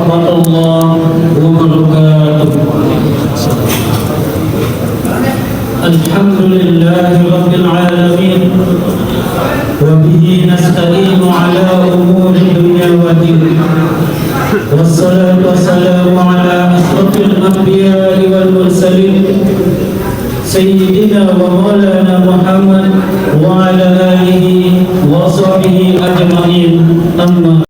warahmatullahi wabarakatuh. Alhamdulillahi rabbil alamin, wa bihi nasta'inu ala umuri dunya wa din. Wassalatu wassalamu ala asrafil anbiya'i wal mursalin, Sayyidina wa maulana Muhammad wa ala alihi wa sahbihi ajma'in. Amma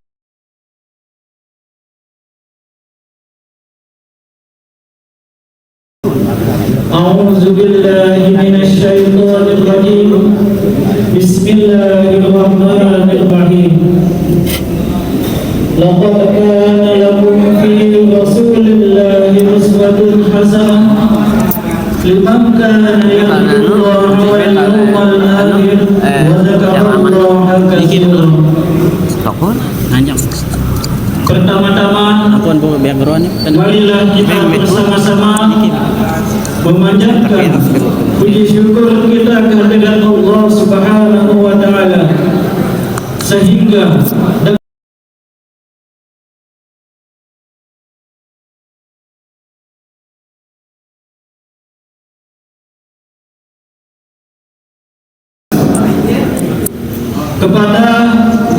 A'udzu billahi minasy syaithanir rajim. Bismillahirrahmanirrahim. Laqad kana lakum fi Rasulillahi uswatun hasanah liman kana yarjullaha wal yawmal akhir wa dzakarallaha katsiran. Pertama-tama, marilah kita bersama-sama memanjatkan puji syukur kita kehadirat Allah Subhanahu wa Ta'ala, sehingga kepada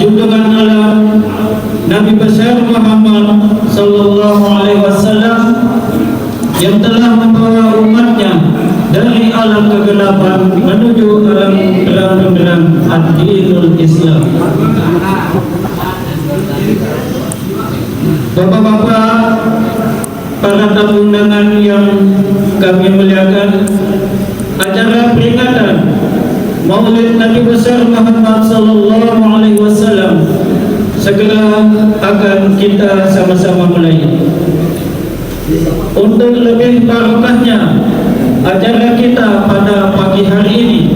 junjungan alam Nabi besar Muhammad sallallahu alaihi wasallam yang telah membawa umatnya dari alam kegelapan menuju alam terang-benderang ad-dinul Islam. Bapak-bapak, para tamu undangan yang kami muliakan, acara peringatan Maulid Nabi besar Muhammad sallallahu alaihi wasallam segera akan kita sama-sama mulai. Untuk lebih barokahnya acara kita pada pagi hari ini,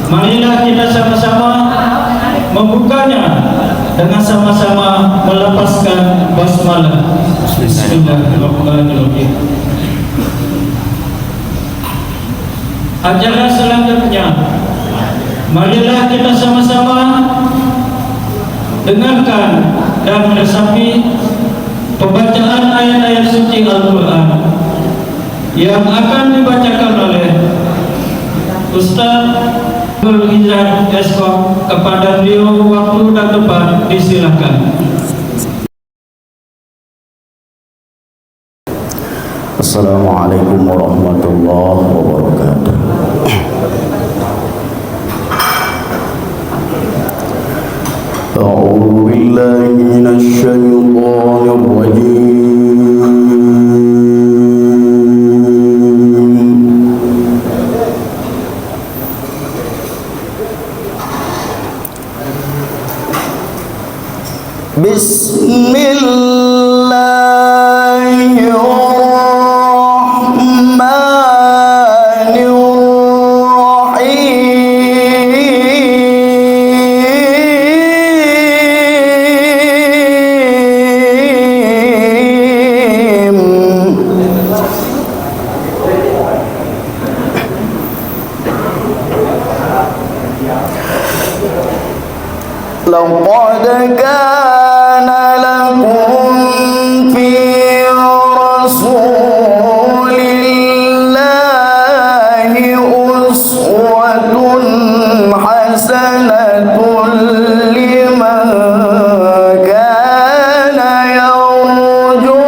marilah kita sama-sama membukanya dengan sama-sama melepaskan basmalah. Bismillahirrahmanirrahim. Acara selanjutnya, marilah kita sama-sama dengarkan dan meresapi pembacaan ayat-ayat suci Al-Quran yang akan dibacakan oleh Ustaz Izzat Eskom. Kepada beliau waktu dan tempat disilakan. Assalamualaikum warahmatullahi wabarakatuh. A'udzu billahi minasy syaithanir rajim. لقد كان لكم في رسول الله أسوة حسنة لمن كان يرجو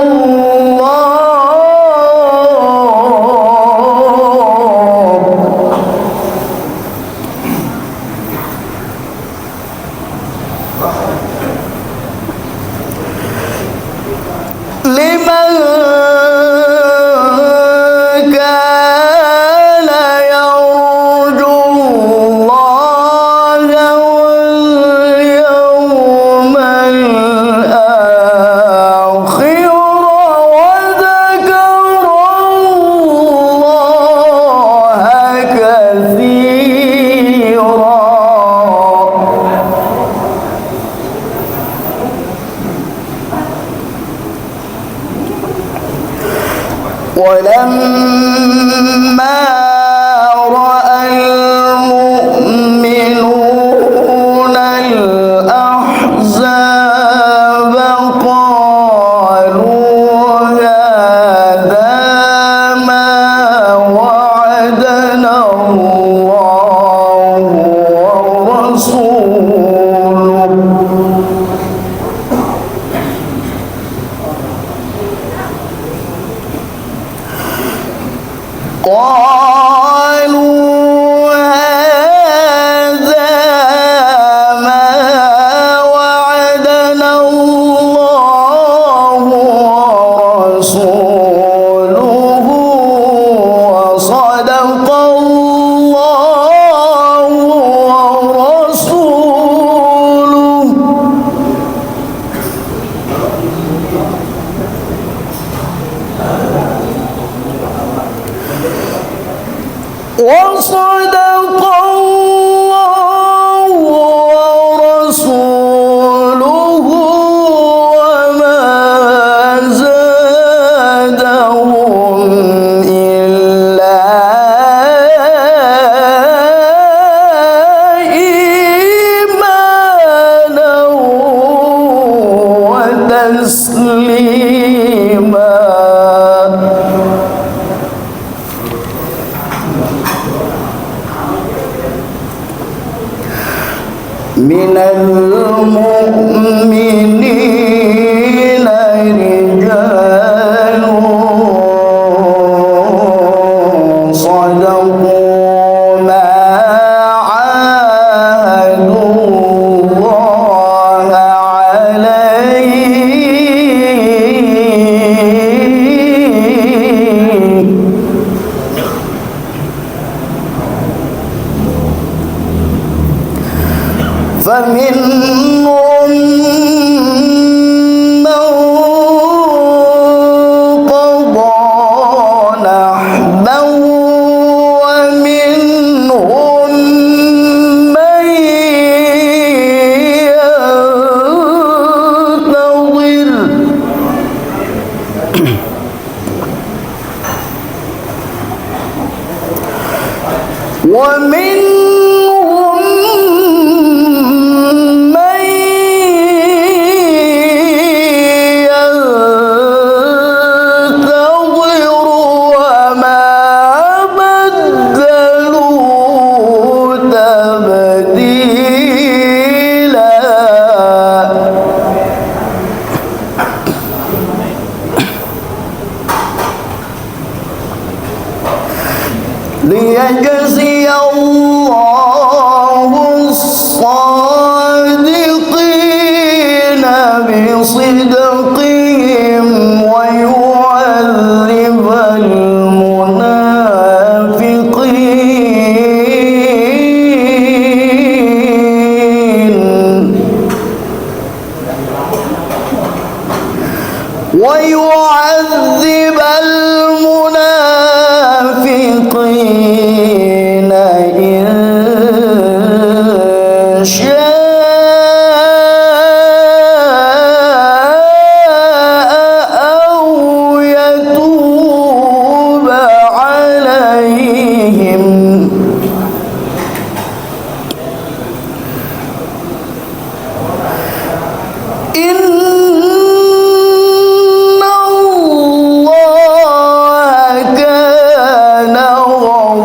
ولما رأى المؤمنون الأحزاب قالوا قالوا هذا ما وعدنا الله ورسوله وصدق الله ورسوله وصدق الله ورسوله وما زادهم إلا إيمانا وتسليما من المؤمنين رجال صدقوا ما عاهدوا الله عليه فمنهم من قضى نحبه ومنهم من ينتظر ومنهم من ينتظر وما بدلوا تبديلا ليجزي الله الصادقين بصدقهم ويعذب المنافقين ويعذب المنافقين إن شاء أو يتوب عليهم إن الله كان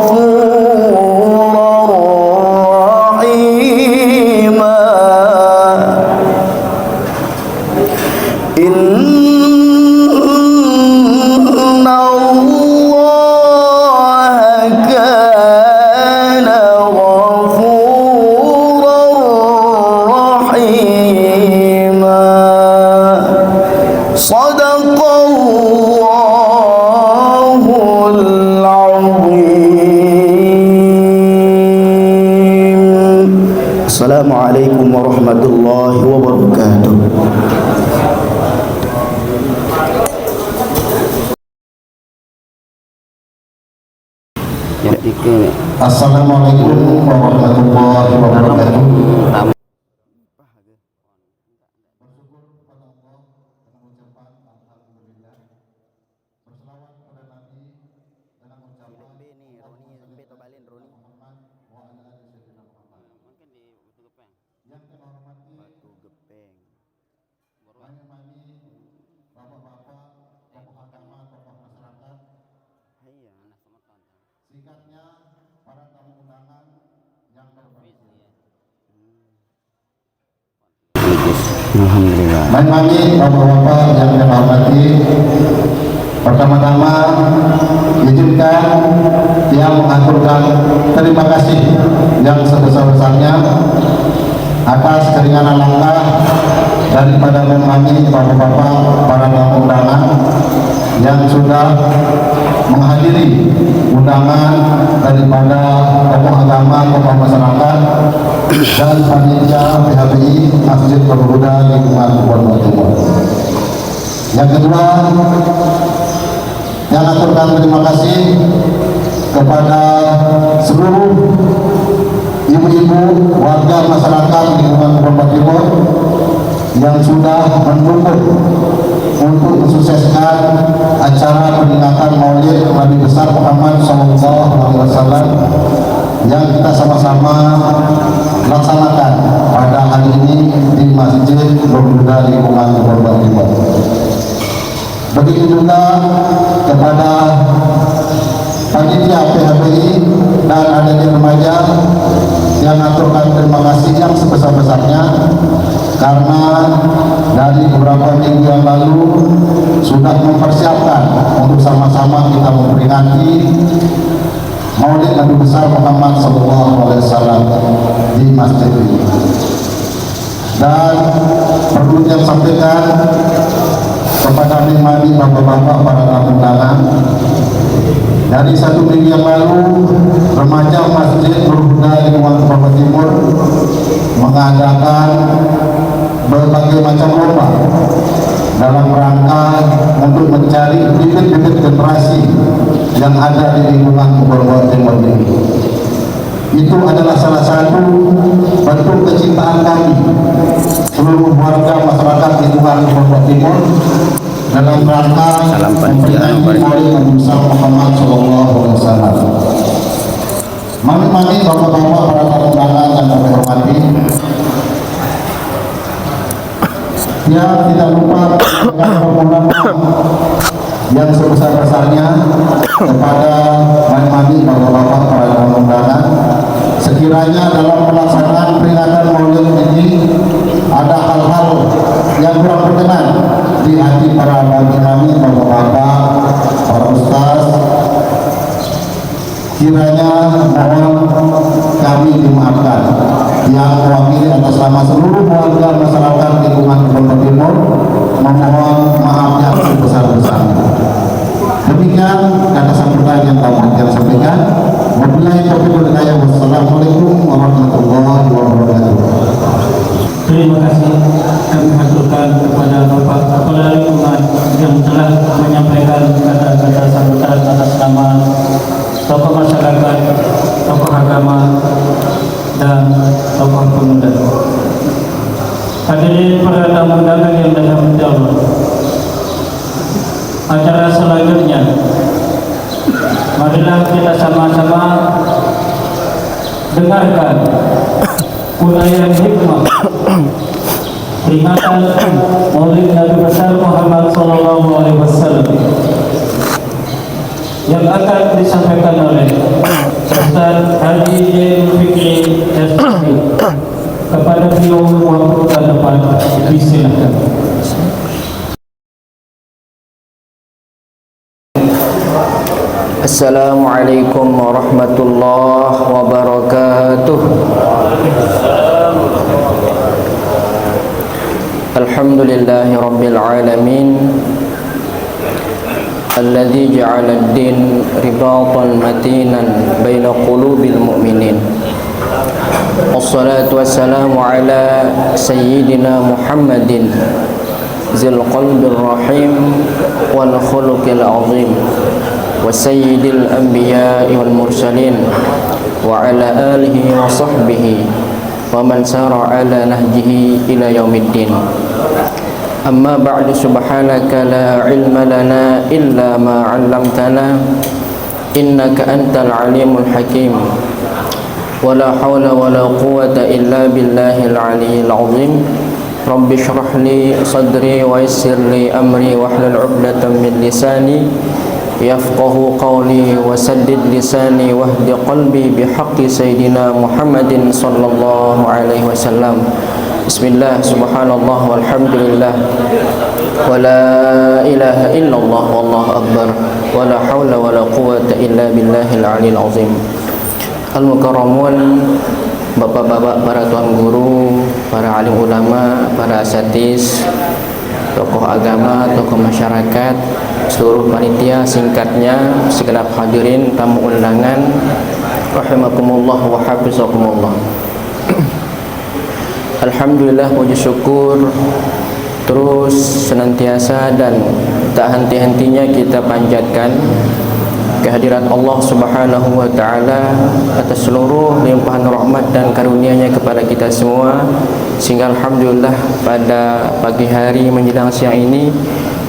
غفورا رحيما إن الله كان غفورا رحيما صدق الله العظيم. السلام عليكم ورحمة الله وبركاته. Assalamualaikum warahmatullahi wabarakatuh. Bersyukur kepada Allah dengan ucapan alhamdulillah. Berselawat kepada Nabi dengan ucapan Muhammad wa ala ali sayyidina Muhammad. Yang kita hormati mami-mami, bapak-bapak, tokoh agama, tokoh masyarakat, singkatnya para tamu undangan yang terbahagia. Alhamdulillah. Mami, bapak-bapak yang saya hormati, pertama-tama izinkan Demikian yang mengaturkan terima kasih yang sebesar-besarnya atas keringanan langkah daripada kami bapak-bapak para tamu undangan yang sudah menghadiri undangan daripada tokoh agama, tokoh masyarakat dan panitia PHBI Masjid Berbuda Lingkungan Pondok Timur. Yang kedua, yang aturkan terima kasih kepada seluruh ibu-ibu warga masyarakat lingkungan Pondok Timur yang sudah mendukung untuk mensukseskan acara peringatan Maulid Nabi besar Muhammad SAW yang kita sama-sama laksanakan pada hari ini di Masjid Berbuda Lingkungan Pondok Timur. Begitu juga kepada panitia PHBI dan adik remaja yang aturkan terima kasih yang sebesar-besarnya karena dari beberapa minggu yang lalu sudah mempersiapkan untuk sama-sama kita memperingati Maulid Nabi besar Muhammad SAW di masjid ini. Dan perlu saya sampaikan kepada nikmati bapak-bapak para tamu undangan, dari 1 minggu yang lalu remaja Masjid Berbuda Lingkungan Pondok Timur mengadakan berbagai macam lomba dalam rangka untuk mencari bibit-bibit generasi yang ada di lingkungan Pondok Timur ini. Itu adalah salah satu bentuk kecintaan kami seluruh warga masyarakat lingkungan Pondok Timur dalam rangka memperingati Maulid Nabi besar Muhammad SAW. Mari bapak-bapak para tamu undangan yang kami hormati, ya tidak lupa mengucapkan yang sebesar-besarnya kepada mari bapak-bapak para tamu undangan. Sekiranya dalam pelaksanaan peringatan Maulid ini ada hal-hal yang kurang berkenan di hati para bagi kami, bapak-bapak, para ustaz, kiranya mohon kami dimaafkan. Yang mewakili atas nama seluruh warga masyarakat lingkungan Pondok Timur memohon maaf yang sebesar-besarnya. Demikian kata sambutan yang kami sampaikan. Wabillahi taufiq wal hidayah. Wassalamualaikum warahmatullahi wabarakatuh. Terima kasih kami haturkan kepada Bapak Kepala Lingkungan yang telah menyampaikan kata-kata sambutan atas nama tokoh masyarakat, tokoh agama, dan tokoh pemuda. Hadirin para tamu undangan yang dirahmati Allah, acara selanjutnya marilah kita sama-sama dengarkan uraian hikmah peringatan Maulid Nabi besar Muhammad SAW yang akan disampaikan oleh Ustaz Haji Zainul Fikri SPP. Kepada beliau waktu ke depan disilakan. Assalamualaikum warahmatullahi wabarakatuh. Alhamdulillahi rabbil alamin, alladzi ja'ala ad-din ribatan matinan baina qulubil mu'minin. Wassalatu wassalamu ala sayyidina Muhammadin zil qalbir rahim wal khuluqil azim wa sayyidil anbiya'i wal mursalin wa ala alihi wa sahbihi wa man sara ala nahjihi ila yaumiddin. Amma ba'du, subhanaka la ilma lana illa ma 'allamtana innaka antal alimul hakim. Wala hawla wala quwwata illa billahil aliyyil azim. Rabbi shrah li sadri wa yassir li amri wahlul 'uqdatam min lisani yafqahu qawli wa saddid lisani wahdi qalbi bihaqqi sayyidina Muhammadin sallallahu alaihi wasallam. Bismillah, subhanallah, walhamdulillah, wa la ilaha illallah, wallahu akbar, wa la hawla wa la quwwata illa billahil aliyil azim. Al-mukarramun, bapak-bapak, para tuan guru, para alim ulama, para asatiz, tokoh agama, tokoh masyarakat, seluruh panitia, singkatnya segenap hadirin tamu undangan, rahimakumullah wa hafizakumullah. Alhamdulillah, puji syukur terus senantiasa dan tak henti-hentinya kita panjatkan kehadirat Allah Subhanahu wa taala atas seluruh limpahan rahmat dan karunia-Nya kepada kita semua, sehingga alhamdulillah pada pagi hari menjelang siang ini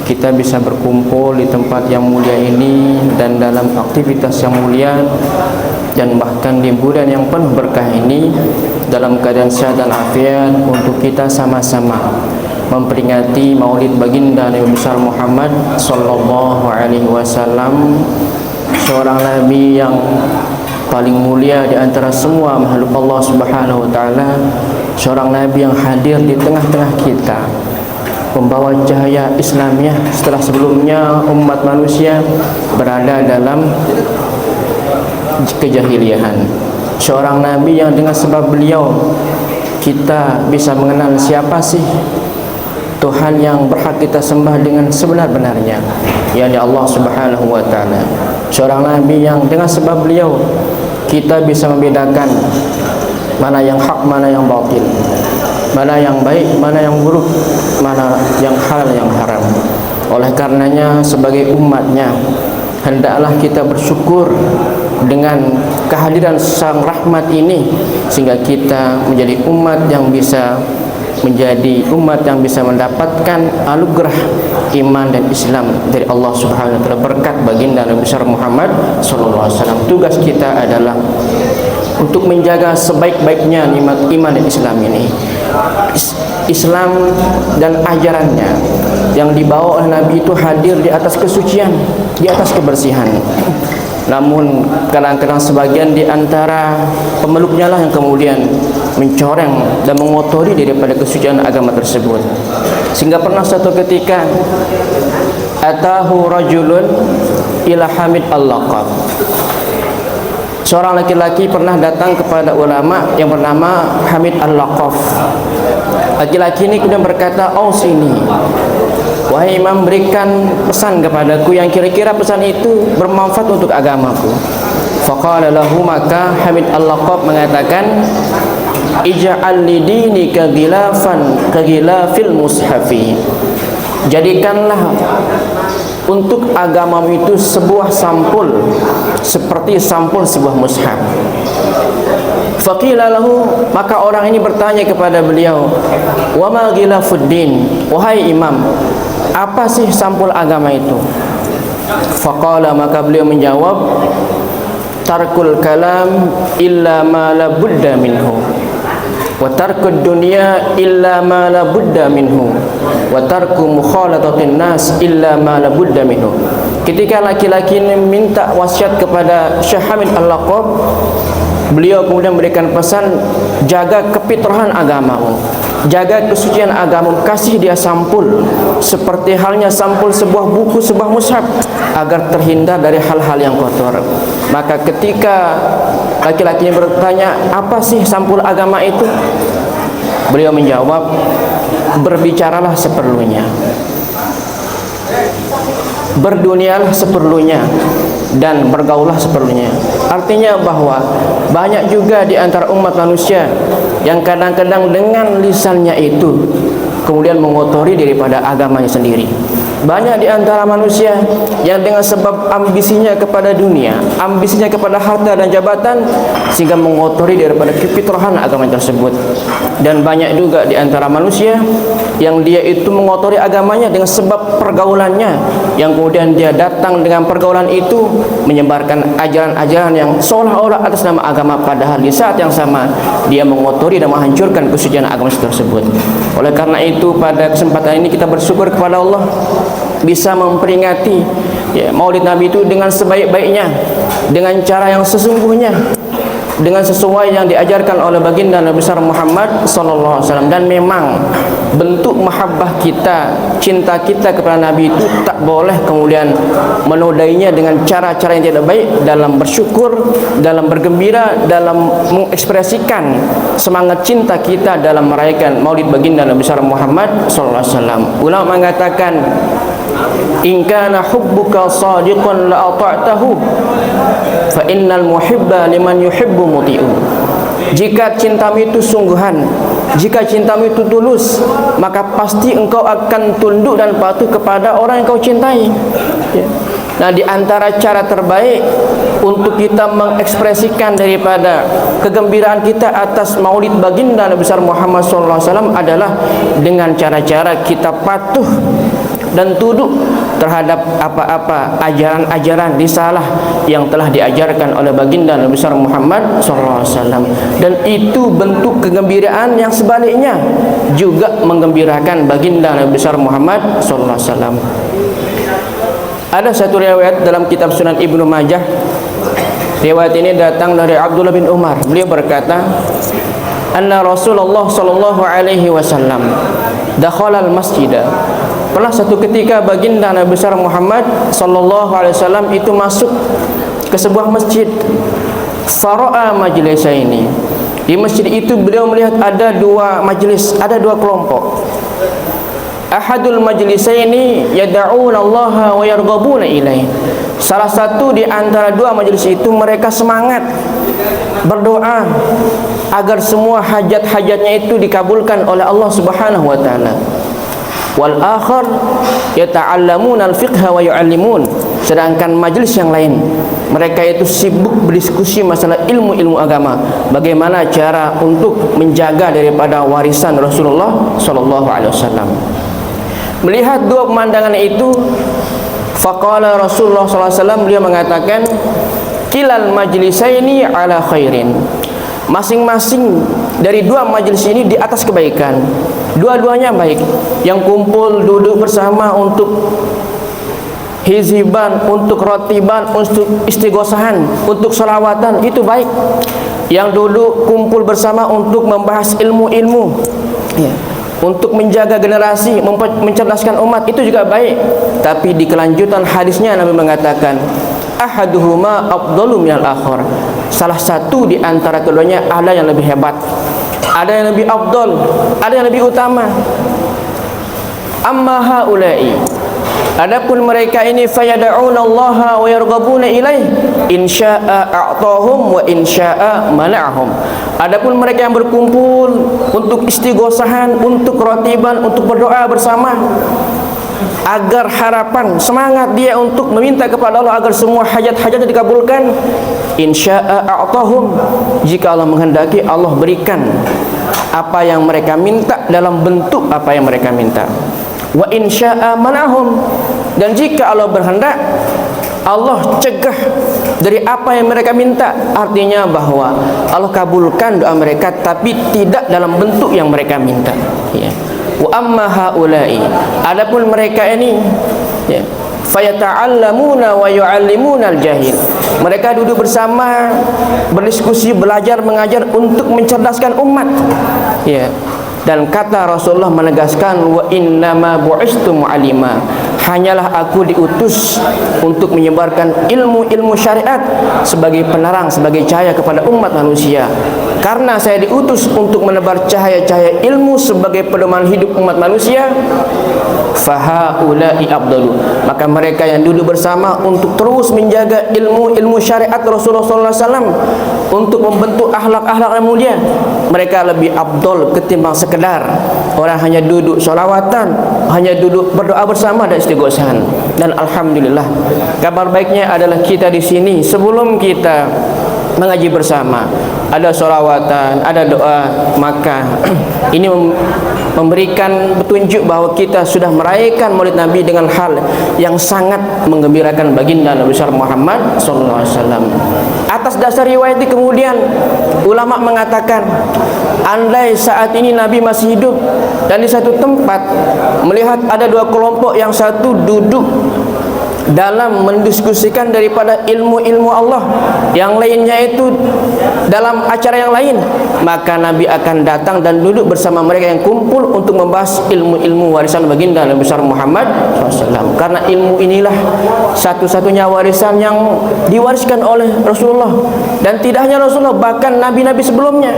kita bisa berkumpul di tempat yang mulia ini dan dalam aktivitas yang mulia dan bahkan di bulan yang penuh berkah ini dalam keadaan sehat dan afiat untuk kita sama-sama memperingati Maulid baginda Nabi besar Muhammad sallallahu alaihi wasallam, seorang nabi yang paling mulia di antara semua makhluk Allah Subhanahu wa taala, seorang nabi yang hadir di tengah-tengah kita membawa cahaya Islamiah setelah sebelumnya umat manusia berada dalam kejahiliahan. Seorang nabi yang dengan sebab beliau kita bisa mengenal siapa sih Tuhan yang berhak kita sembah dengan sebenar-benarnya, yakni Allah Subhanahu wa taala. Seorang nabi yang dengan sebab beliau kita bisa membedakan mana yang hak, mana yang batil, mana yang baik, mana yang buruk, mana yang halal, yang haram. Oleh karenanya sebagai umatnya hendaklah kita bersyukur dengan kehadiran sang rahmat ini, sehingga kita menjadi umat yang bisa mendapatkan anugerah iman dan Islam dari Allah Subhanahu wa taala berkat baginda Nabi besar Muhammad sallallahu alaihi wasallam. Tugas kita adalah untuk menjaga sebaik-baiknya nikmat iman dan Islam ini. Islam dan ajarannya yang dibawa oleh Nabi itu hadir di atas kesucian, di atas kebersihan. Namun kadang-kadang sebagian di antara pemeluknya lah yang kemudian mencoreng dan mengotori daripada kesucian agama tersebut. Sehingga pernah suatu ketika atahu rajulun ila Hamid al-Laqab, seorang laki-laki pernah datang kepada ulama yang bernama Hamid al-Laqaf. Laki-laki ini kemudian berkata, "Oh sini, wahai imam, berikan pesan kepadaku yang kira-kira pesan itu bermanfaat untuk agamaku." Faqala lahu, maka Hamid al-Laqaf mengatakan, "Ij'al li dinika ghilafan ka ghilafil mushafi." Jadikanlah untuk agamamu itu sebuah sampul seperti sampul sebuah mushaf. Faqila lahu, maka orang ini bertanya kepada beliau, "Wa ma ghilafuddin?" Wahai imam, apa sih sampul agama itu? Faqala, maka beliau menjawab, "Tarkul kalam illa ma la budda minhu, wa tarkud dunya illa ma la budda minhu, wa tarku mukhalatatin nas illa ma la budda minhu." Ketika laki-laki ini minta wasiat kepada Syekh Hamid al-Laqab, beliau kemudian memberikan pesan, jaga kefitrahan agamamu, jaga kesucian agamamu, kasih dia sampul seperti halnya sampul sebuah buku, sebuah mushaf, agar terhindar dari hal-hal yang kotor. Maka ketika laki-laki bertanya, apa sih sampul agama itu? Beliau menjawab, berbicaralah seperlunya, berdunialah seperlunya, dan bergaullah seperlunya. Artinya bahwa banyak juga di antara umat manusia yang kadang-kadang dengan lisannya itu kemudian mengotori daripada agamanya sendiri. Banyak di antara manusia yang dengan sebab ambisinya kepada dunia, ambisinya kepada harta dan jabatan, sehingga mengotori daripada kefitrahan agama tersebut. Dan banyak juga di antara manusia yang dia itu mengotori agamanya dengan sebab pergaulannya, yang kemudian dia datang dengan pergaulan itu menyebarkan ajaran-ajaran yang seolah-olah atas nama agama, padahal di saat yang sama dia mengotori dan menghancurkan kesucian agama tersebut. Oleh karena itu pada kesempatan ini kita bersyukur kepada Allah bisa memperingati Maulid Nabi itu dengan sebaik-baiknya, dengan cara yang sesungguhnya. dengan sesuai yang diajarkan oleh baginda Nabi besar Muhammad sallallahu alaihi wasallam. Dan memang bentuk mahabbah kita, cinta kita kepada Nabi itu tak boleh kemudian menodainya dengan cara-cara yang tidak baik, dalam bersyukur, dalam bergembira, dalam mengekspresikan semangat cinta kita dalam merayakan Maulid baginda Nabi besar Muhammad sallallahu alaihi wasallam. Ulama mengatakan, in kana hubbuka sadiqan la ata'tahu fa innal muhibba liman yuhibbu muti'u. Jika cintamu itu sungguhan, jika cintamu itu tulus, maka pasti engkau akan tunduk dan patuh kepada orang yang kau cintai. Nah, di antara cara terbaik untuk kita mengekspresikan daripada kegembiraan kita atas Maulid baginda Nabi besar Muhammad SAW adalah dengan cara-cara kita patuh dan tunduk terhadap apa-apa ajaran-ajaran risalah yang telah diajarkan oleh baginda Nabi besar Muhammad SAW. Dan itu bentuk kegembiraan yang sebaliknya juga menggembirakan baginda Nabi besar Muhammad SAW. Ada satu riwayat dalam kitab Sunan Ibnu Majah. Riwayat ini datang dari Abdullah bin Umar. Beliau berkata, anna Rasulullah sallallahu alaihi wasallam dakhala al-masjid. Pernah satu ketika baginda Nabi besar Muhammad sallallahu alaihi wasallam itu masuk ke sebuah masjid. Fara'a majlisaini. Di masjid itu beliau melihat ada dua majlis, ada dua kelompok. Ahadul majlisaini yad'una Allah wa yarghabuna ilaih. Salah satu di antara dua majlis itu mereka semangat berdoa agar semua hajat-hajatnya itu dikabulkan oleh Allah Subhanahu wa taala. Wal akhar yata'allamuna al-fiqha wa yu'allimun. Sedangkan majlis yang lain, mereka itu sibuk berdiskusi masalah ilmu-ilmu agama, bagaimana cara untuk menjaga daripada warisan Rasulullah sallallahu alaihi wasallam. Melihat dua pemandangan itu, faqala Rasulullah SAW, beliau mengatakan, kilal majlisaini ala khairin. Masing-masing dari dua majlis ini di atas kebaikan. Dua-duanya baik. Yang kumpul duduk bersama untuk hiziban, untuk rotiban, untuk istighosahan, untuk sholawatan, itu baik. Yang duduk kumpul bersama untuk membahas ilmu-ilmu, ya, untuk menjaga generasi, mencerdaskan umat, itu juga baik. Tapi di kelanjutan hadisnya Nabi mengatakan, ahaduhuma afdalu minal akhar. Salah satu di antara keduanya ada yang lebih hebat, ada yang lebih afdal, ada yang lebih utama. Amma haula'i, adapun mereka ini, fayad'una Allah wa yarghabuna ilaih, insya'a a'tahum wa insya'a mana'ahum. Adapun mereka yang berkumpul untuk istighosahan, untuk rotiban, untuk berdoa bersama, agar harapan, semangat dia untuk meminta kepada Allah agar semua hajat-hajatnya dikabulkan, insya'a a'tahum, jika Allah menghendaki, Allah berikan apa yang mereka minta dalam bentuk apa yang mereka minta. Wa insya'a man'ahum, dan jika Allah berhendak, Allah cegah dari apa yang mereka minta. Artinya bahwa Allah kabulkan doa mereka, tapi tidak dalam bentuk yang mereka minta, ya. Wa amma haula'i, adapun mereka ini, ya, fayata'allamuna wa yu'allimuna al-jahil. Mereka duduk bersama, berdiskusi, belajar, mengajar untuk mencerdaskan umat, ya. Dan kata Rasulullah menegaskan, wa innama bu'istu mu'allima, hanyalah aku diutus untuk menyebarkan ilmu-ilmu syariat sebagai penerang, sebagai cahaya kepada umat manusia. Karena saya diutus untuk menebar cahaya-cahaya ilmu sebagai pedoman hidup umat manusia, fahaula'i abdalu, maka mereka yang duduk bersama untuk terus menjaga ilmu-ilmu syariat Rasulullah SAW, untuk membentuk akhlak-akhlak yang mulia, mereka lebih abdul ketimbang sekedar orang hanya duduk sholawatan, hanya duduk berdoa bersama dan istighosahan. Dan alhamdulillah, kabar baiknya adalah kita di sini sebelum kita mengaji bersama, ada sholawatan, ada doa, maka ini memberikan petunjuk bahwa kita sudah merayakan Maulid Nabi dengan hal yang sangat menggembirakan baginda Nabi besar Muhammad SAW. Atas dasar riwayat ini kemudian ulama mengatakan, andai saat ini Nabi masih hidup dan di satu tempat melihat ada dua kelompok, yang satu duduk dalam mendiskusikan daripada ilmu-ilmu Allah, yang lainnya itu dalam acara yang lain, maka Nabi akan datang dan duduk bersama mereka yang kumpul untuk membahas ilmu-ilmu warisan baginda Nabi besar Muhammad SAW. Karena ilmu inilah satu-satunya warisan yang diwariskan oleh Rasulullah, dan tidak hanya Rasulullah, bahkan nabi-nabi sebelumnya.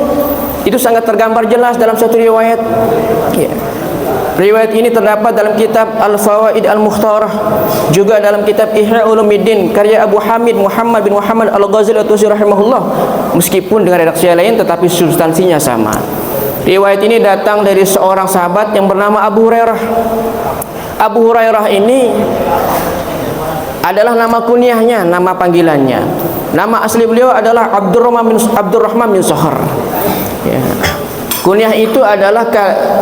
Itu sangat tergambar jelas dalam satu riwayat. Ya. Riwayat ini terdapat dalam kitab Al-Fawaid Al-Mukhtarah, juga dalam kitab Ihya Ulumuddin karya Abu Hamid Muhammad bin Muhammad Al-Ghazali At-Tusi rahimahullah, meskipun dengan redaksi lain tetapi substansinya sama. Riwayat ini datang dari seorang sahabat yang bernama Abu Hurairah. Abu Hurairah ini adalah nama kunyahnya, nama panggilannya. Nama asli beliau adalah Abdurrahman bin Sohar. Ya. Kunyah itu adalah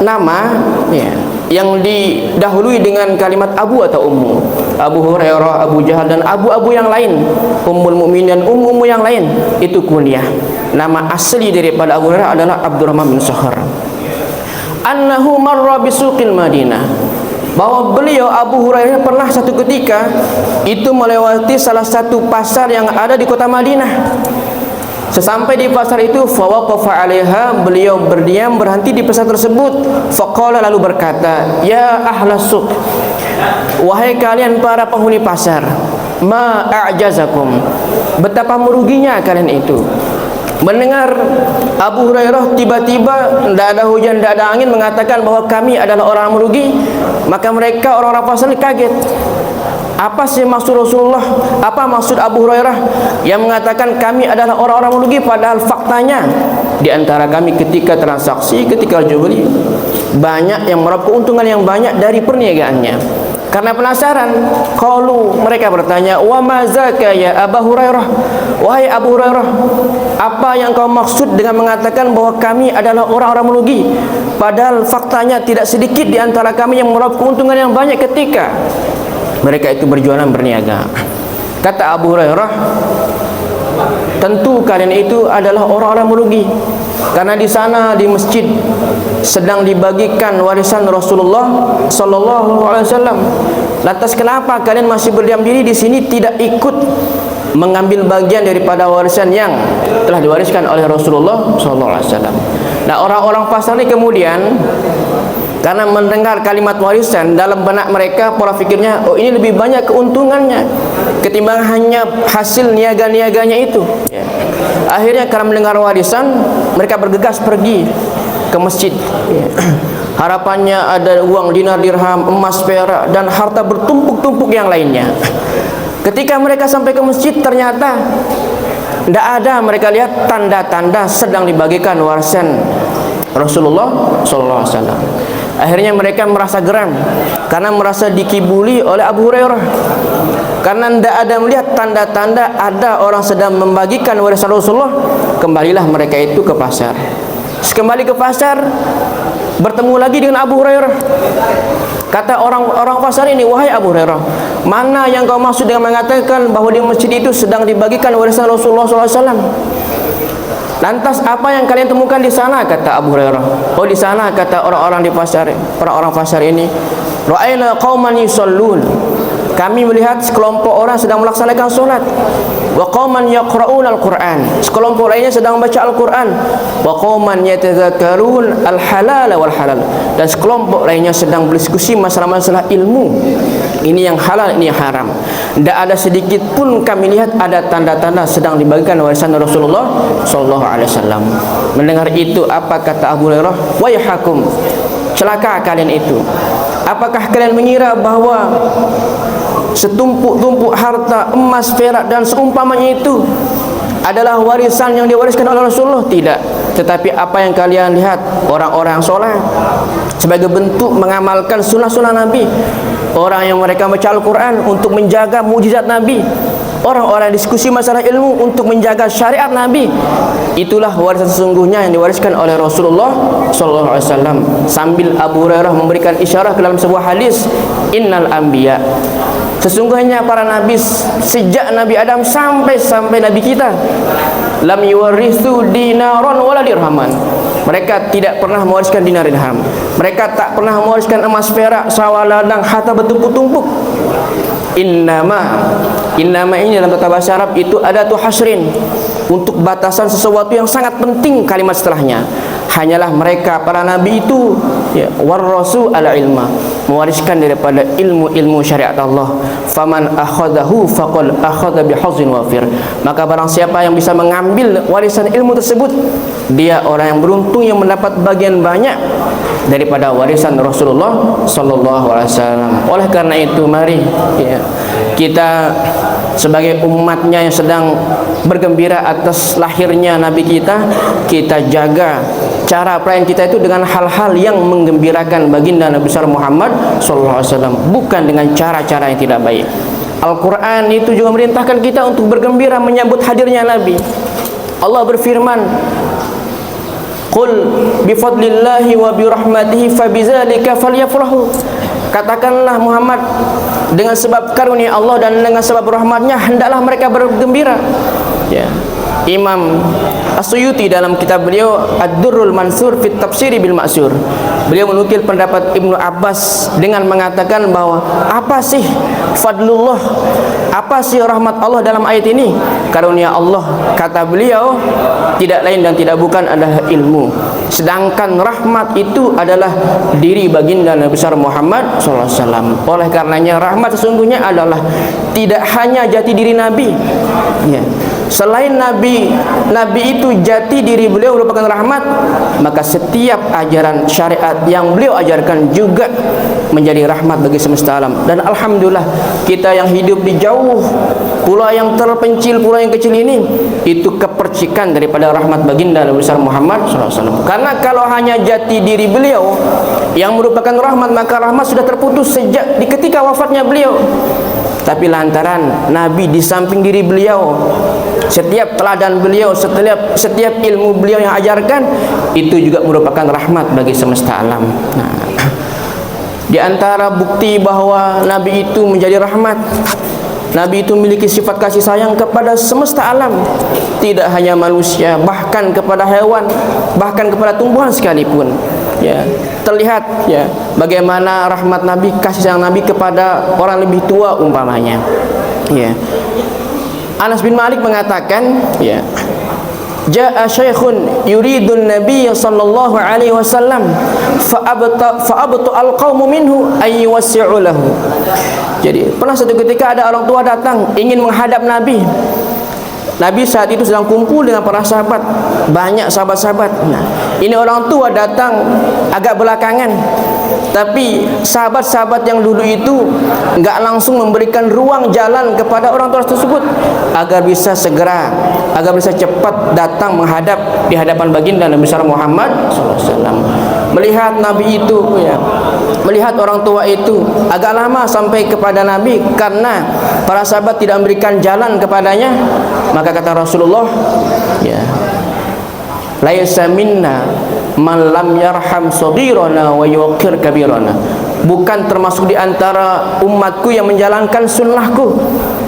nama ya, yang didahului dengan kalimat Abu atau Ummu. Abu Hurairah, Abu Jahal, dan abu-abu yang lain, Ummul Mukminin dan ummu yang lain, itu kunyah. Nama asli daripada Abu Hurairah adalah Abdurrahman bin Sohar. Annahu marra bisuqil Madinah, bahwa beliau Abu Hurairah pernah satu ketika itu melewati salah satu pasar yang ada di kota Madinah. Sesampai di pasar itu, fawaqafa 'alaiha, beliau berdiam berhenti di pasar tersebut. Faqala, lalu berkata, ya ahlas suq, wahai kalian para penghuni pasar, ma a'jazakum, betapa meruginya kalian itu. Mendengar Abu Hurairah tiba-tiba tidak ada hujan, tidak ada angin, mengatakan bahwa kami adalah orang merugi, maka mereka orang-orang pasar kaget. Apa sih maksud Rasulullah? Apa maksud Abu Hurairah yang mengatakan kami adalah orang-orang merugi, padahal faktanya di antara kami ketika transaksi, ketika jual beli, banyak yang meraup keuntungan yang banyak dari perniagaannya. Karena penasaran, qalu, mereka bertanya, wa ma zaka ya Abu Hurairah, wahai Abu Hurairah, apa yang kau maksud dengan mengatakan bahwa kami adalah orang-orang merugi, padahal faktanya tidak sedikit di antara kami yang meraup keuntungan yang banyak ketika mereka itu berjualan berniaga. Kata Abu Hurairah, tentu kalian itu adalah orang-orang merugi, karena di sana di masjid sedang dibagikan warisan Rasulullah sallallahu alaihi wasallam. Lantas kenapa kalian masih berdiam diri di sini, tidak ikut mengambil bagian daripada warisan yang telah diwariskan oleh Rasulullah sallallahu alaihi wasallam? Nah, orang-orang pasar ini kemudian karena mendengar kalimat warisan, dalam benak mereka pola pikirnya, oh ini lebih banyak keuntungannya ketimbang hanya hasil niaga-niaganya itu ya. Akhirnya karena mendengar warisan, mereka bergegas pergi ke masjid ya. Harapannya ada uang dinar, dirham, emas, perak, dan harta bertumpuk-tumpuk yang lainnya. Ketika mereka sampai ke masjid, ternyata tidak ada mereka lihat tanda-tanda sedang dibagikan warisan Rasulullah SAW. Akhirnya mereka merasa geram karena merasa dikibuli oleh Abu Hurairah, karena tidak ada melihat tanda-tanda ada orang sedang membagikan warisan Rasulullah. Kembalilah mereka itu ke pasar. Kembali ke pasar, bertemu lagi dengan Abu Hurairah. Kata orang pasar ini, wahai Abu Hurairah, mana yang kau maksud dengan mengatakan bahwa di masjid itu sedang dibagikan warisan Rasulullah SAW? Lantas apa yang kalian temukan di sana? Kata Abu Hurairah. Oh, di sana, kata orang-orang di pasar, orang-orang pasar ini, ra'ayna qauman yusallun, kami melihat sekelompok orang sedang melaksanakan solat. Wa qauman yaqra'una al-Qur'an, sekelompok lainnya sedang membaca Al-Qur'an. Wa qauman yatadzakarun al-halal wal halal, dan sekelompok lainnya sedang berdiskusi masalah-masalah ilmu, ini yang halal, ini yang haram. Tidak ada sedikit pun kami lihat ada tanda-tanda sedang dibagikan warisan Rasulullah sallallahu alaihi wasallam. Mendengar itu, apa kata Abu Hurairah? Wayhakum, celaka kalian itu. Apakah kalian mengira bahwa setumpuk-tumpuk harta, emas, perak, dan seumpamanya itu adalah warisan yang diwariskan oleh Rasulullah? Tidak. Tetapi apa yang kalian lihat, orang-orang soleh sebagai bentuk mengamalkan sunnah-sunnah Nabi, orang yang mereka baca Al-Quran untuk menjaga mujizat Nabi, orang-orang diskusi masalah ilmu untuk menjaga syariat Nabi. Itulah warisan sesungguhnya yang diwariskan oleh Rasulullah SAW. Sambil Abu Hurairah memberikan isyarat ke dalam sebuah hadis, innal anbiya, sesungguhnya para nabi sejak Nabi Adam sampai Nabi kita, lam yuwarithu dinaron wala dirhaman, mereka tidak pernah mewariskan dinar dirham, mereka tak pernah mewariskan emas, perak, sawah, ladang, harta bertumpuk-tumpuk. Innama ini dalam kata bahasa Arab itu adatu hasrin, untuk batasan sesuatu yang sangat penting kalimat setelahnya. Hanyalah mereka para nabi itu ya, warasu ala ilma, mewariskan daripada ilmu syariat Allah. Faman akhadahu faqad akhadha bihazin wafir. Maka barang siapa yang bisa mengambil warisan ilmu tersebut, dia orang yang beruntung yang mendapat bagian banyak daripada warisan Rasulullah sallallahu alaihi wasallam. Oleh karena itu mari ya, kita sebagai umatnya yang sedang bergembira atas lahirnya Nabi kita jaga cara perayaan kita itu dengan hal-hal yang menggembirakan baginda Nabi besar Muhammad SAW, bukan dengan cara-cara yang tidak baik. Al-Quran itu juga merintahkan kita untuk bergembira menyambut hadirnya Nabi. Allah berfirman, Qul bifadlillahi wa birahmatihi fabizalika falyafrahu. Katakanlah Muhammad, dengan sebab karunia Allah dan dengan sebab rahmatnya hendaklah mereka bergembira. Ya. Imam As-Suyuti dalam kitab beliau Ad-Durrul Mansur fit Tafsiri bil Ma'sur, beliau menukil pendapat Ibnu Abbas dengan mengatakan bahwa apa sih fadlullah, apa sih rahmat Allah dalam ayat ini? Karunia Allah, kata beliau, tidak lain dan tidak bukan adalah ilmu. Sedangkan rahmat itu adalah diri baginda Nabi besar Muhammad SAW. Oleh karenanya rahmat sesungguhnya adalah tidak hanya jati diri Nabi ya. Selain Nabi itu jati diri beliau merupakan rahmat, maka setiap ajaran syariat yang beliau ajarkan juga menjadi rahmat bagi semesta alam. Dan alhamdulillah kita yang hidup di jauh pulau yang terpencil, pulau yang kecil ini, itu kepercikan daripada rahmat baginda Nabi besar Muhammad SAW. Karena kalau hanya jati diri beliau yang merupakan rahmat, maka rahmat sudah terputus sejak di ketika wafatnya beliau. Tapi lantaran Nabi di samping diri beliau, setiap teladan beliau, setiap ilmu beliau yang ajarkan, itu juga merupakan rahmat bagi semesta alam. Nah, di antara bukti bahwa Nabi itu menjadi rahmat, Nabi itu memiliki sifat kasih sayang kepada semesta alam, tidak hanya manusia, bahkan kepada hewan, bahkan kepada tumbuhan sekalipun. Ya, terlihat ya bagaimana rahmat Nabi, kasih sayang Nabi kepada orang lebih tua umpamanya. Ya. Anas bin Malik mengatakan, ya, Ja'a syaikhun yuridun Nabiy sallallahu alaihi wasallam fa abta al-qaumu minhu ay yuwassi'u lahu. Jadi, pernah satu ketika ada orang tua datang ingin menghadap Nabi. Nabi saat itu sedang kumpul dengan para sahabat, banyak sahabat-sahabat. Nah, ini orang tua datang agak belakangan, tapi sahabat-sahabat yang dulu itu enggak langsung memberikan ruang jalan kepada orang tua tersebut agar bisa segera, agar bisa cepat datang menghadap di hadapan baginda Nabi besar Muhammad SAW. Melihat Nabi itu, ya, melihat orang tua itu agak lama sampai kepada Nabi karena para sahabat tidak memberikan jalan kepadanya. Maka kata Rasulullah, ya, laisa minna man lam yarham saghirana wa yuqir kabirana. Bukan termasuk di antara umatku yang menjalankan sunnahku,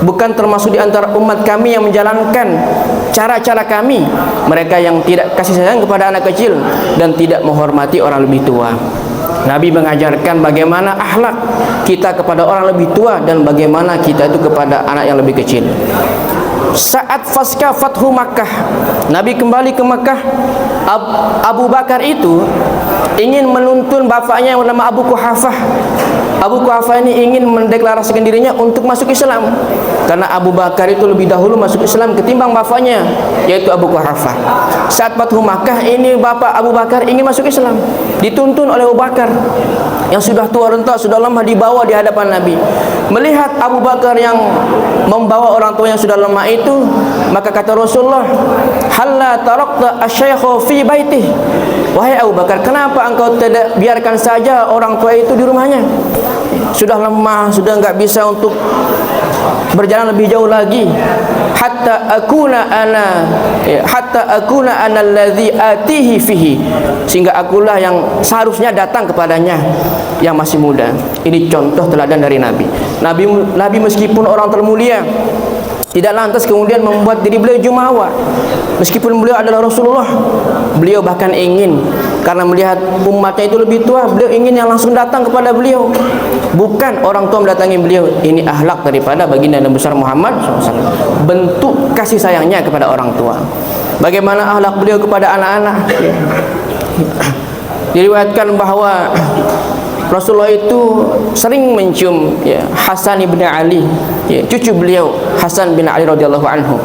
bukan termasuk di antara umat kami yang menjalankan cara-cara kami, mereka yang tidak kasih sayang kepada anak kecil dan tidak menghormati orang lebih tua. Nabi mengajarkan bagaimana akhlak kita kepada orang lebih tua dan bagaimana kita itu kepada anak yang lebih kecil. Saat pasca Fathu Makkah, Nabi kembali ke Makkah, Abu Bakar itu ingin menuntun bapaknya yang bernama Abu Quhafah. Abu Quhafah ini ingin mendeklarasikan dirinya untuk masuk Islam, karena Abu Bakar itu lebih dahulu masuk Islam ketimbang bapaknya, yaitu Abu Quhafah. Saat Fathu Makkah ini, bapak Abu Bakar ingin masuk Islam, dituntun oleh Abu Bakar yang sudah tua renta, sudah lemah, dibawa di hadapan Nabi. Melihat Abu Bakar yang membawa orang tua yang sudah lemah itu, maka kata Rasulullah, halla tarakta asy-syaikha fi baitih. Wahai Abu Bakar, kenapa engkau tidak biarkan saja orang tua itu di rumahnya? Sudah lemah, sudah enggak bisa untuk berjalan lebih jauh lagi. Hatta akuna ana allazi atihi fihi, sehingga akulah yang seharusnya datang kepadanya yang masih muda. Ini contoh teladan dari Nabi. Nabi meskipun orang termulia, tidak lantas kemudian membuat diri beliau jumawa. Meskipun beliau adalah Rasulullah, beliau bahkan ingin karena melihat umatnya itu lebih tua, beliau ingin yang langsung datang kepada beliau, bukan orang tua mendatangi beliau. Ini akhlak daripada baginda Nabi besar Muhammad SAW, bentuk kasih sayangnya kepada orang tua. Bagaimana akhlak beliau kepada anak-anak? Diriwayatkan bahwa Rasulullah itu sering mencium Hasan bin Ali, cucu beliau Hasan bin Ali radhiyallahu anhu.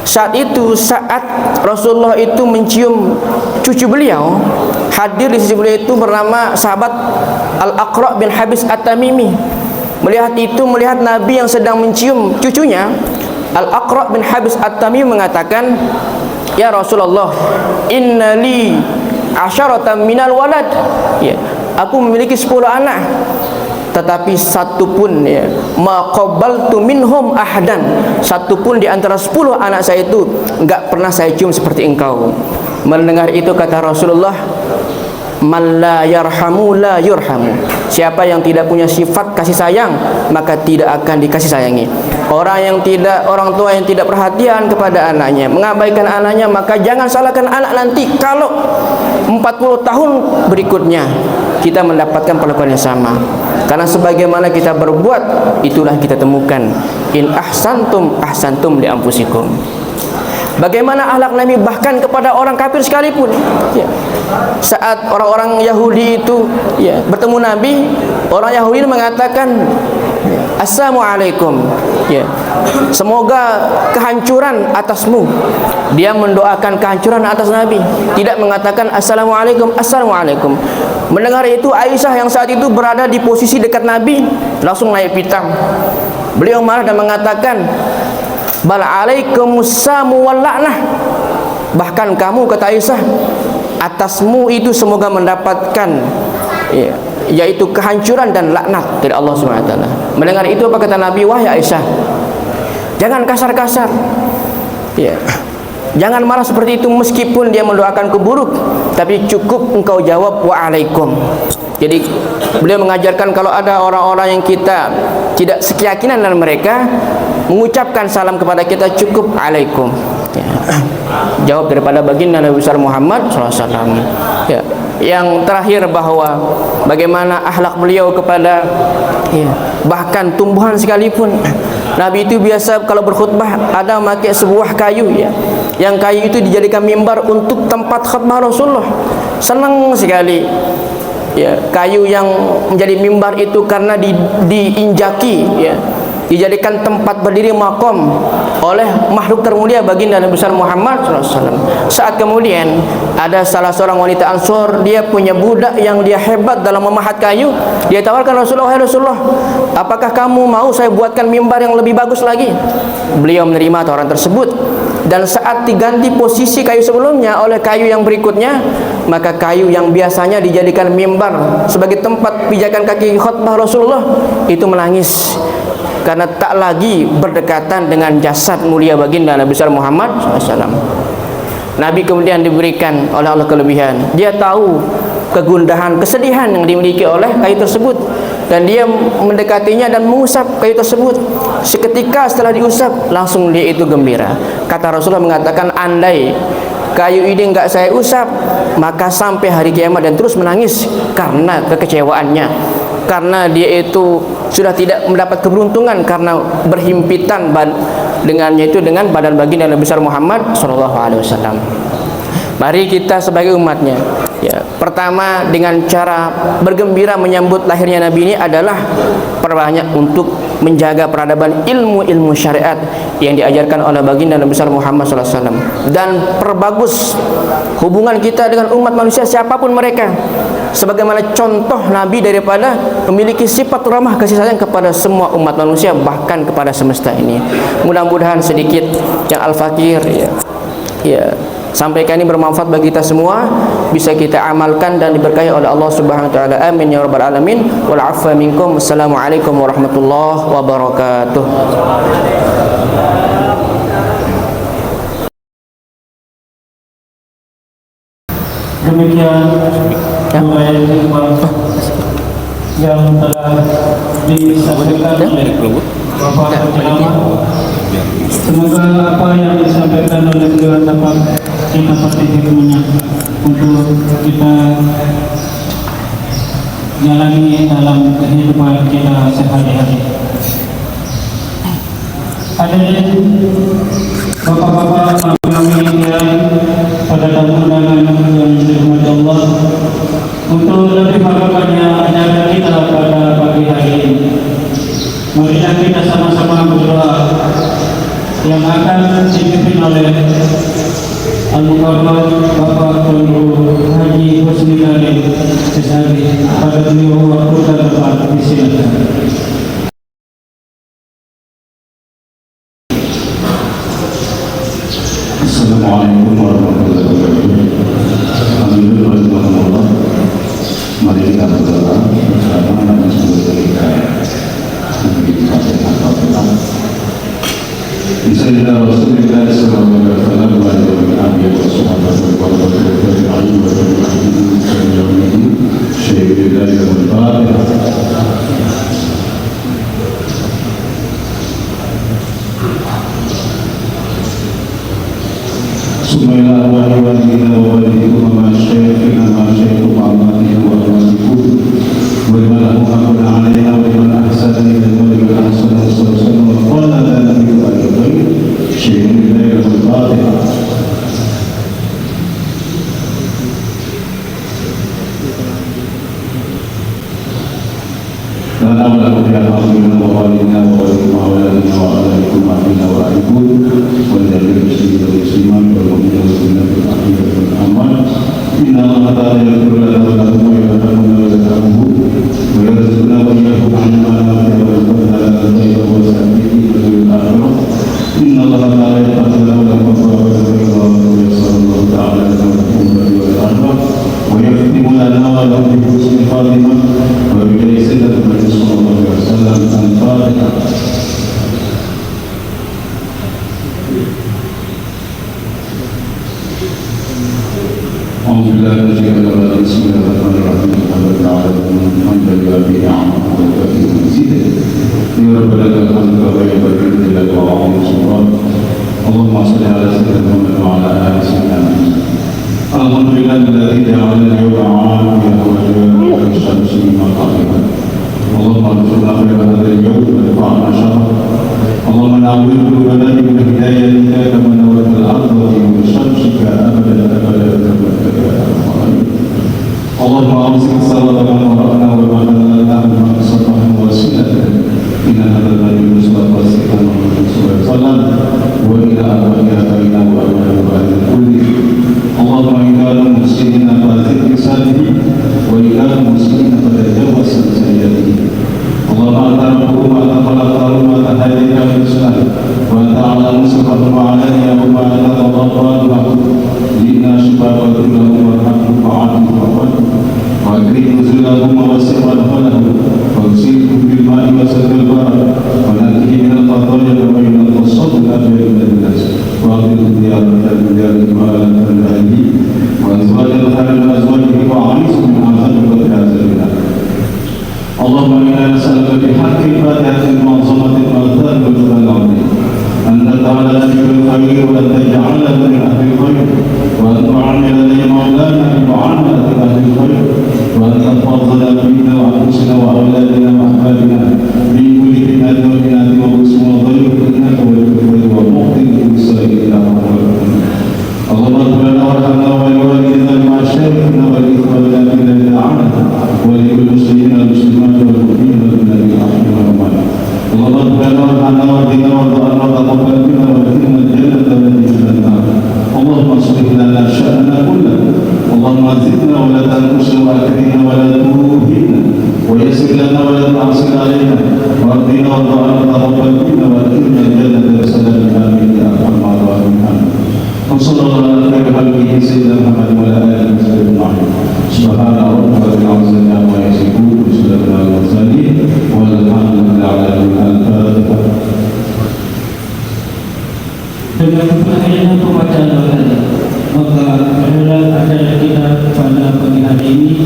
Saat Rasulullah itu mencium cucu beliau, hadir di sisi beliau itu bernama sahabat Al-Aqra bin Habis At-Tamimi. Melihat Nabi yang sedang mencium cucunya, Al-Aqra bin Habis At-Tamimi mengatakan, "Ya Rasulullah, innali asyaratan minal walad." Aku memiliki 10 anak, tetapi satu pun ma qabbaltu minhum ahadan, satu pun di antara 10 anak saya itu enggak pernah saya cium seperti engkau. Mendengar itu kata Rasulullah, man la yarhamu la yurhamu. Siapa yang tidak punya sifat kasih sayang, maka tidak akan dikasih sayangi. Orang tua yang tidak perhatian kepada anaknya, mengabaikan anaknya, maka jangan salahkan anak nanti kalau 40 tahun berikutnya kita mendapatkan perlakuan yang sama. Karena sebagaimana kita berbuat, itulah kita temukan. In ahsantum ahsantum li anfusikum. Bagaimana akhlak Nabi bahkan kepada orang kafir sekalipun. Saat orang-orang Yahudi itu bertemu Nabi, orang Yahudi mengatakan, "Assalamualaikum." Semoga kehancuran atasmu. Dia mendoakan kehancuran atas Nabi, tidak mengatakan Assalamualaikum, Assalamualaikum. Mendengar itu, Aisyah yang saat itu berada di posisi dekat Nabi langsung naik pitam. Beliau marah dan mengatakan, "Bal alaikumussamu wal la'nah." Bahkan kamu, kata Aisyah, atasmu itu semoga mendapatkan yaitu kehancuran dan laknat dari Allah SWT. Mendengar itu apa kata Nabi? "Wahai Aisyah, jangan kasar-kasar, jangan marah seperti itu meskipun dia mendoakan keburuk, tapi cukup engkau jawab wa'alaikum." Jadi beliau mengajarkan kalau ada orang-orang yang kita tidak sekeyakinan dengan mereka, mengucapkan salam kepada kita cukup alaikum. Jawab daripada baginda Nabi besar Muhammad SAW. Yang terakhir bahwa bagaimana akhlak beliau kepada bahkan tumbuhan sekalipun. Nabi itu biasa kalau berkhutbah ada memakai sebuah kayu, yang kayu itu dijadikan mimbar untuk tempat khutbah Rasulullah. Senang sekali kayu yang menjadi mimbar itu karena diinjaki, dijadikan tempat berdiri makom oleh makhluk termulia baginda Nabi besar Muhammad SAW. Saat kemudian ada salah seorang wanita Ansor, dia punya budak yang dia hebat dalam memahat kayu. Dia tawarkan Rasulullah, "Hai Rasulullah, apakah kamu mau saya buatkan mimbar yang lebih bagus lagi?" Beliau menerima tawaran tersebut. Dan saat diganti posisi kayu sebelumnya oleh kayu yang berikutnya, maka kayu yang biasanya dijadikan mimbar sebagai tempat pijakan kaki khutbah Rasulullah itu menangis karena tak lagi berdekatan dengan jasad mulia baginda Nabi besar Muhammad SAW. Nabi kemudian diberikan oleh Allah kelebihan. Dia tahu kegundahan, kesedihan yang dimiliki oleh kayu tersebut, dan dia mendekatinya dan mengusap kayu tersebut. Seketika setelah diusap, langsung dia itu gembira. Kata Rasulullah mengatakan, andai kayu ini enggak saya usap, maka sampai hari kiamat dan terus menangis karena kekecewaannya, karena dia itu sudah tidak mendapat keberuntungan karena berhimpitan dengannya itu dengan badan baginda Nabi besar Muhammad SAW. Mari kita sebagai umatnya, pertama dengan cara bergembira menyambut lahirnya Nabi ini adalah perbanyak untuk menjaga peradaban ilmu-ilmu syariat yang diajarkan oleh baginda Nabi besar Muhammad SAW, dan perbagus hubungan kita dengan umat manusia siapapun mereka, sebagaimana contoh Nabi daripada memiliki sifat ramah kasih sayang kepada semua umat manusia, bahkan kepada semesta ini. Mudah-mudahan sedikit yang Al-Fakir sampaikan ini bermanfaat bagi kita semua, bisa kita amalkan dan diberkahi oleh Allah Subhanahu wa taala. Amin ya rabbal alamin. Wal afwa minkum. Assalamualaikum warahmatullahi wabarakatuh. Demikian yang telah disampaikan oleh Bapak Penceramah Semoga apa yang disampaikan oleh beliau dapat kita petik hikmahnya untuk kita jalani dalam kehidupan kita sehari-hari. Hadirin bapak-bapak kami pada tamu undangan yang dirahmati Allah, untuk lebih melakukannya ajaran kita pada pagi hari ini, marilah kita sama-sama berdoa yang akan dipimpin oleh Al-Mukarram Bapak Tuanku Haji Husni Karim SHG. Pada beliau waktu dan tempat disilakan. Assalamualaikum warahmatullahi wabarakatuh. Alhamdulillah, mari kita berdoa bersama dan semoga kita memiliki Fatihah. Bismillah Rasulullah sallallahu alaihi wasallam wa alihi wa sahbihi wa Sumailah wa walidina wa walidikum wa syaikina wa syaikum wa amatikum wa amatikum wa imanahum akun alaina wa iman ahsani wa iman ahsani wa sallallahu wa qala la nabiyu al-khair syaikum ilaih al-fatihah. Lana wa lakum ya hamdina wa walidina wa walidikum wa awladina wa awladikum wa ahina wa ahibun wa jami'il muslimin wal muslimat wal mu'minin wal mu'minat wal ahiyat wal amwat. Inna Allah ta'ala yaghfiru lana wa lakum wa yarhamuna wa yarhamuhu wa yarzuqna wa iyyakum amma na'lamu wa yarzuqna al-tayyiba wa as-sabiqin wa al-akhirah. Inna Allah ta'ala yaghfiru lana wa lakum wa yarzuqna ta'ala wa yakhtimu lana wa lakum bi husnil khatimah wa bi sayyidina Muhammad sallallahu alaihi wasallam. Al-Fatihah. Bismillahirrahmanirrahim. Alhamdulillahi Allahumma salli ala sayyidina Muhammad wa ala ali sayyidina Muhammad. Alhamdulillahilladzi ja'ala al-yawma 'afiyan wa syamsi maqamihan. Allahumma arzuqna khairan hadzal yawm wa rfa'na syarrah. Allahumma nawwir qulubana bi hidayatika kama nawwarta al-ardha bi syamsika abadan abadan. Allahumma amsik salatan wa ra'na wa ba'dana wa sabahna wa silatan. Inna hadzal nabiy sallallahu alaihi wasallam wa ila abaina wa abana kulli. Allahumma inna muslimina fazid bisalihi wa ila muslimina fatajawaz sayyidihi. Allahumma anta rabbuhum wa anta khalaqtahum wa anta hadika min sunnah wa anta a'lamu sirrahum wa 'alaniyahum wa anta tadabbaru lahum. Inna shifa'aka lahum wa rahmatuka fa'atim wa akrim nuzulahum wa wasi' madkhalahum wa usilhum bil ma'i wa sadril barak wa nakhi min al-qadaya wa min al-qasad al-abyad min al-nas wa aqim diyaratan diyaratan ma'alan al-hadi wa azwajal khairan azwajihi wa a'isum min azab wa hazabina. Allahumma inna nas'aluka bi haqqi fatihatil ma'zumatil madhar wal quran al-azim an ta'ala bil khair wa taj'alna min ahli khair wa an tu'amila li maulana bi mu'amalati ahli khair wa an tahfazna fina wa anfusina wa awladina wa ahbabina min kulli fitnatin wa fitnatin wa busmin wa dhayyin innaka waliyul khair wa muqtil bis-sa'i ila rahmatik. Allahumma rabbana warhamna wa walidina ma syarifna wa ikhwanina fil da'ana wa lil muslimin wal muslimat wal mu'minin wal mu'minat rahimahumullah. Allahumma rabbana warhamna wa dina wa ta'ala wa taqabbal minna wa adkhilna al-jannata wa najina an-nar. Allahumma aslih lana sha'nana kullahu. Allahumma zidna wa la tanqusna wa akrimna wa la tuhinna wa yassir lana wa la ta'sir alaina wa ardina wa ta'ala wa taqabbal minna wa adkhilna al-jannata bi salamin amin ya arhamar rahimin. Sallallahu alaihi wa sallam sayyidina Muhammad wa ala alihi wa sahbihi. Subhana rabbika rabbil izzati amma yasifun wa salamun alal mursalin walhamdulillahi rabbil alamin. Dengan berakhirnya pembacaan doa, maka adalah acara kita pada pagi hari ini.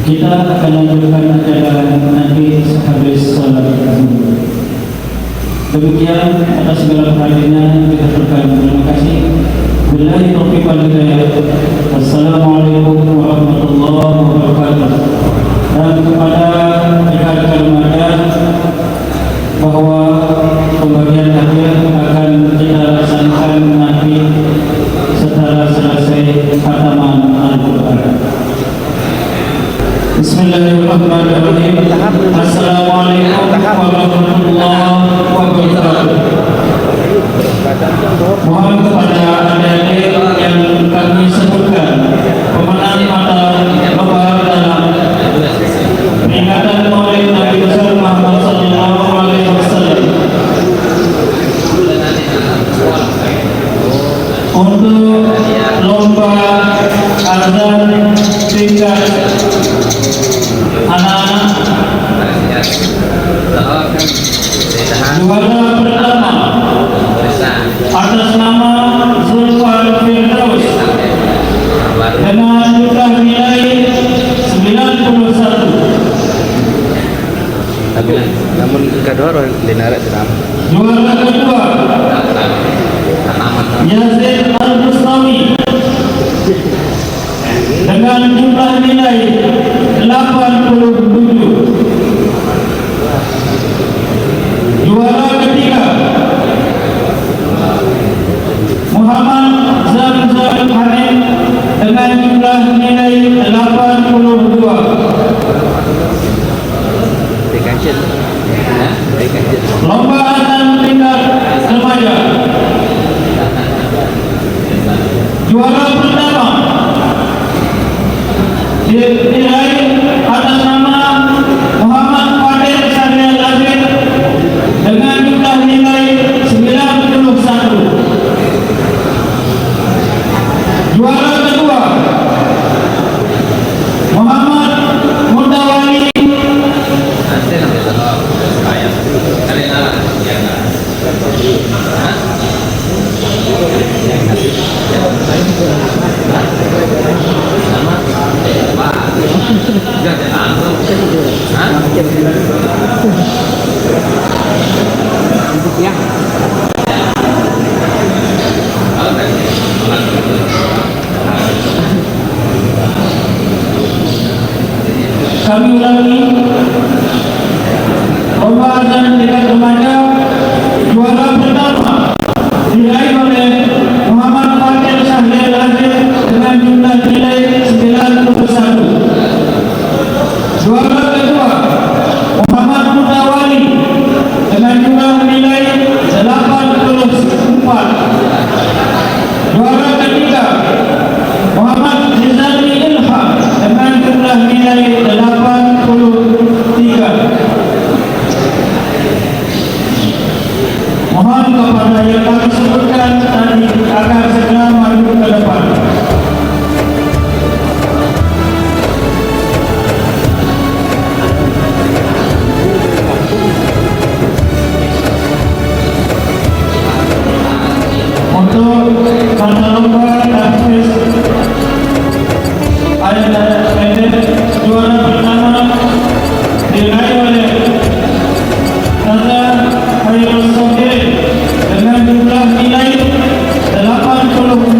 Kita akan lanjutkan acara nanti sehabis salat zuhur. Demikian atas segala perhatiannya kita berikan terima kasih. Billahi taufiq wal hidayah. Wassalamualaikum warahmatullahi wabarakatuh. Dan kepada rekan-rekan remaja bahwa pembagian hadiah akan kita laksanakan nanti setelah selesai khataman Al-Quran. Bismillahirrahmanirrahim. Assalamualaikum warahmatullahi wabarakatuh. Mohon kepada adik-adik yang kami sebutkan pemenang mata lomba dalam peringatan Maulid Nabi besar Muhammad sallallahu alaihi wasallam untuk lomba azan tingkat anak-anak. Juara pertama atas nama Zulfan Firdaus dengan jumlah nilai 91. Tapi namun kedua orang dinarak senam. Juara kedua Yazid Al-Bustami dengan jumlah nilai 87. Juara ketiga Muhammad Zamzam Harim dengan jumlah nilai 82. Lomba azan tingkat remaja. Juara pertama diraih atas nama Muhammad Fadil Syariah Lazim dengan jumlah nilai 91. Juara kedua Muhammad Mutawali kami ulangi lomba azan tingkat remaja. Juara pertama diraih oleh Muhammad Fadil Syariah Lazim dengan jumlah nilai 91. Juara kedua Muhammad Mutawali dengan jumlah nilai 84. Juara ketiga Muhammad Rizali Ilham dengan jumlah nilai 83. Mohon kepada yang kami sebutkan tadi agar segera maju ke depan. Untuk mata lomba Hafiz ayat pendek, juara pertama diraih oleh Tata Khairul Sohir dengan jumlah nilai 86.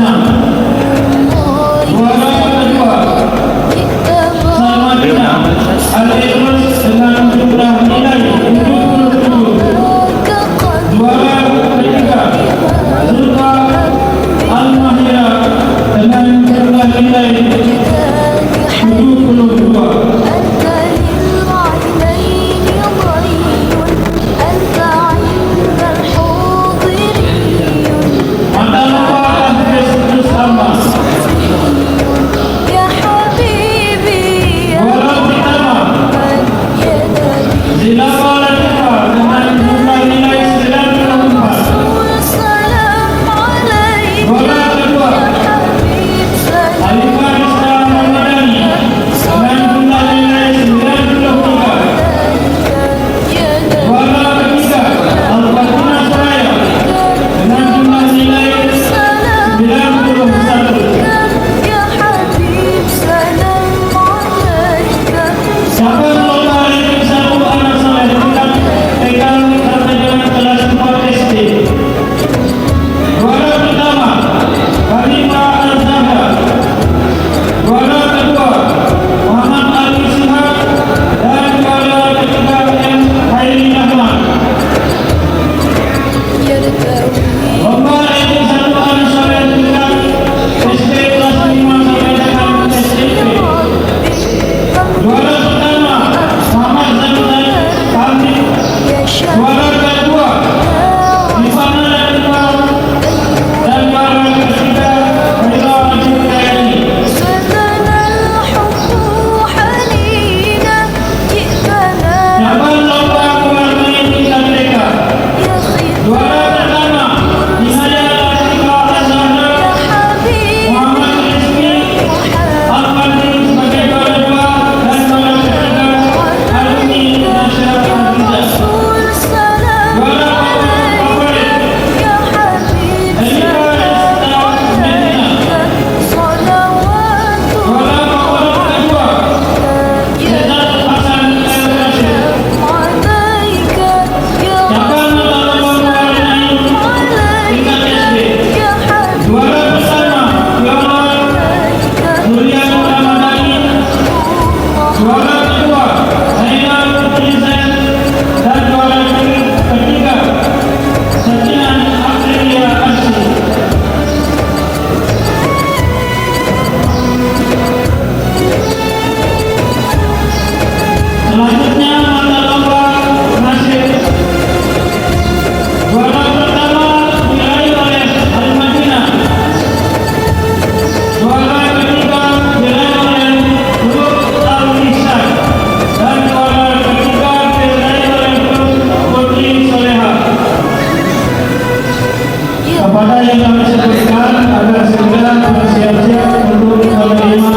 Kepada yang kami sebutkan agar segera bersiap-siap untuk menerima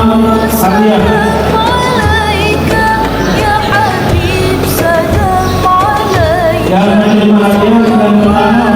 hadiah. Yang menerima hadiah dan pertama